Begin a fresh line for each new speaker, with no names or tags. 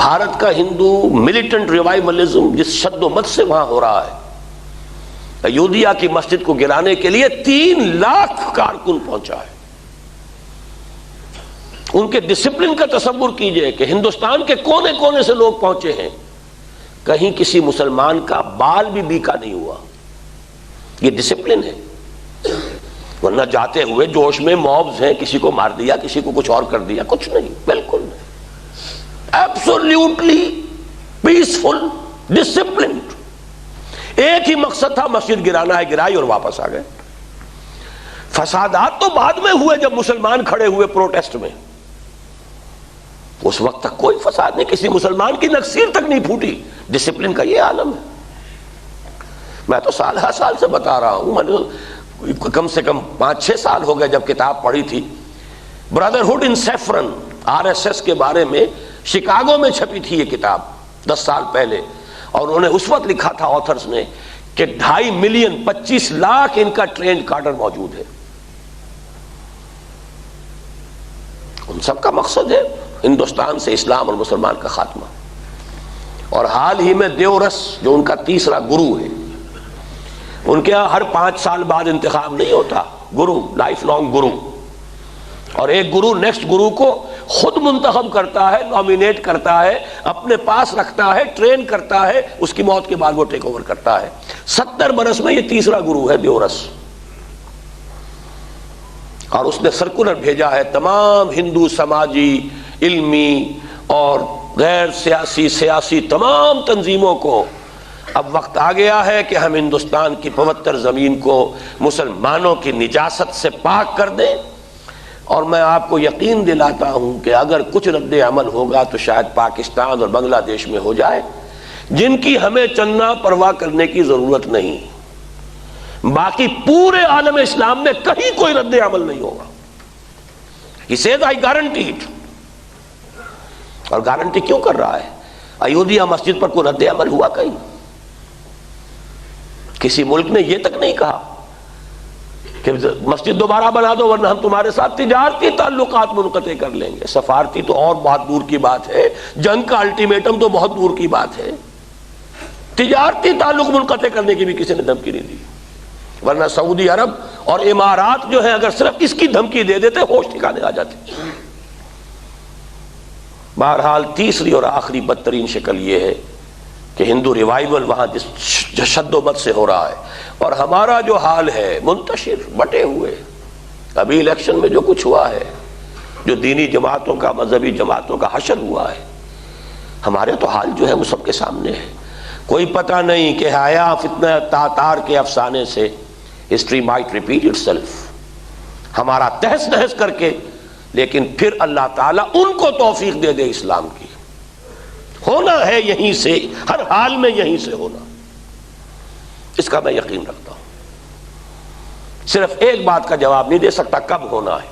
بھارت کا ہندو ملیٹنٹ ریوائولزم جس شد و مت سے وہاں ہو رہا ہے، ایودھیا کی مسجد کو گرانے کے لیے 3 لاکھ کارکن پہنچا ہے۔ ان کے ڈسپلن کا تصور کیجئے کہ ہندوستان کے کونے کونے سے لوگ پہنچے ہیں، کہیں کسی مسلمان کا بال بھی بیکا نہیں ہوا۔ یہ ڈسپلن ہے، ورنہ جاتے ہوئے جوش میں موبز ہیں، کسی کو مار دیا، کسی کو کچھ اور کر دیا، کچھ نہیں، بالکل نہیں، ایبسولوٹلی پیسفل، ڈسپلنڈ۔ ایک ہی مقصد تھا، مسجد گرانا ہے، گرائی اور واپس آ گئے۔ فسادات تو بعد میں ہوئے جب مسلمان کھڑے ہوئے پروٹیسٹ میں، اس وقت تک کوئی فساد نہیں، کسی مسلمان کی نکسیر تک نہیں پھوٹی۔ ڈسپلن کا یہ عالم ہے۔ میں تو سال ہر سال سے بتا رہا ہوں، میں نے کم سے کم 5-6 سال ہو گئے جب کتاب پڑھی تھی، برادرہڈ ان سیفرن، RSS کے بارے میں شکاگو میں چھپی تھی یہ کتاب 10 سال پہلے، اور انہوں نے اس وقت لکھا تھا آتھرز نے کہ 2.5 ملین 25 لاکھ ان کا ٹرینڈ کارڈر موجود ہے۔ ان سب کا مقصد ہے ہندوستان سے اسلام اور مسلمان کا خاتمہ۔ اور حال ہی میں دیورس جو ان کا تیسرا گرو ہے، ان کے ہر 5 سال بعد انتخاب نہیں ہوتا، گرو لائف لانگ گرو، اور ایک گرو نیکسٹ گرو کو خود منتخب کرتا ہے، نامینیٹ کرتا ہے، اپنے پاس رکھتا ہے، ٹرین کرتا ہے، اس کی موت کے بعد وہ ٹیک اوور کرتا ہے۔ 70 برس میں یہ تیسرا گرو ہے دیورس، اور اس نے سرکولر بھیجا ہے تمام ہندو سماجی، علمی اور غیر سیاسی تمام تنظیموں کو، اب وقت آ گیا ہے کہ ہم ہندوستان کی پوتر زمین کو مسلمانوں کی نجاست سے پاک کر دیں۔ اور میں آپ کو یقین دلاتا ہوں کہ اگر کچھ رد عمل ہوگا تو شاید پاکستان اور بنگلہ دیش میں ہو جائے، جن کی ہمیں چندنا پرواہ کرنے کی ضرورت نہیں۔ باقی پورے عالم اسلام میں کہیں کوئی رد عمل نہیں ہوگا۔ He says I guarantee it۔ اور گارنٹی کیوں کر رہا ہے؟ ایودھیا مسجد پر کوئی رد عمل ہوا کہیں؟ کسی ملک نے یہ تک نہیں کہا کہ مسجد دوبارہ بنا دو ورنہ ہم تمہارے ساتھ تجارتی تعلقات منقطع کر لیں گے۔ سفارتی تو اور بہت دور کی بات ہے، جنگ کا الٹیمیٹم تو بہت دور کی بات ہے، تجارتی تعلق منقطع کرنے کی بھی کسی نے دھمکی نہیں دی۔ ورنہ سعودی عرب اور امارات جو ہیں اگر صرف اس کی دھمکی دے دیتے ہوش ٹھکانے آ جاتے۔ بہرحال تیسری اور آخری بدترین شکل یہ ہے کہ ہندو ریوائیول وہاں جس شد و مت سے ہو رہا ہے، اور ہمارا جو حال ہے منتشر بٹے ہوئے۔ ابھی الیکشن میں جو کچھ ہوا ہے، جو دینی جماعتوں کا، مذہبی جماعتوں کا حشر ہوا ہے، ہمارے تو حال جو ہے وہ سب کے سامنے ہے۔ کوئی پتہ نہیں کہ حیا فتنہ تاتار کے افسانے سے history might repeat it self, ہمارا تہس نہس کر کے، لیکن پھر اللہ تعالیٰ ان کو توفیق دے دے اسلام کی۔ ہونا ہے یہیں سے، ہر حال میں یہیں سے ہونا، اس کا میں یقین رکھتا ہوں۔ صرف ایک بات کا جواب نہیں دے سکتا کب ہونا ہے،